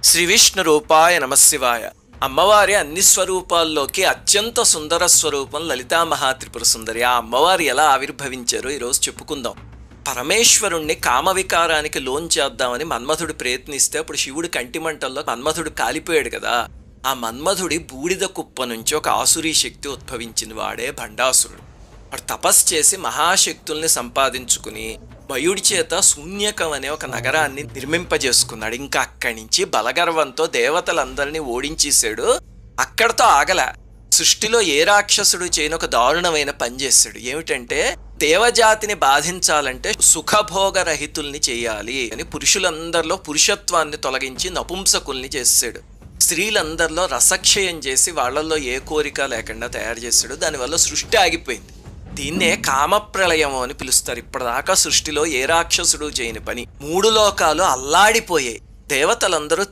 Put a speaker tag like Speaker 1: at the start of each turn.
Speaker 1: శ్రీ విష్ణు రూపాయ నమశివాయ. అమ్మవారి అన్ని స్వరూపాల్లోకి అత్యంత సుందర స్వరూపం లలితా మహాత్రిపుర సుందరి. ఆ అమ్మవారు ఎలా ఆవిర్భవించారో ఈరోజు చెప్పుకుందాం. పరమేశ్వరుణ్ణి కామవికారానికి లోన్ చేద్దామని మన్మథుడు ప్రయత్నిస్తే అప్పుడు శివుడి కంటిమంటల్లో మన్మథుడు కాలిపోయాడు కదా. ఆ మన్మథుడి బూడిద కుప్ప నుంచి ఒక ఆసురీ శక్తి ఉద్భవించింది. వాడే భండాసురుడు. వాడు తపస్సు చేసి మహాశక్తుల్ని సంపాదించుకుని మయుడి చేత శూన్యకం అనే ఒక నగరాన్ని నిర్మింపజేసుకున్నాడు. ఇంకా అక్కడి నుంచి బలగర్వంతో దేవతలందరినీ ఓడించేశాడు. అక్కడతో ఆగల. సృష్టిలో ఏ రాక్షసుడు చేయని ఒక దారుణమైన పని చేశాడు. ఏమిటంటే దేవజాతిని బాధించాలంటే సుఖభోగరహితుల్ని చేయాలి అని పురుషులందరిలో పురుషత్వాన్ని తొలగించి నపుంసకుల్ని చేసాడు. స్త్రీలందరిలో రసక్షయం చేసి వాళ్లలో ఏ కోరిక లేకుండా తయారు చేశాడు. దానివల్ల సృష్టి ఆగిపోయింది. దీన్నే కామప్రళయం అని పిలుస్తారు. ఇప్పటిదాకా సృష్టిలో ఏ రాక్షసుడు చేయని పని. 3 లోకాలు అల్లాడిపోయాయి. దేవతలందరూ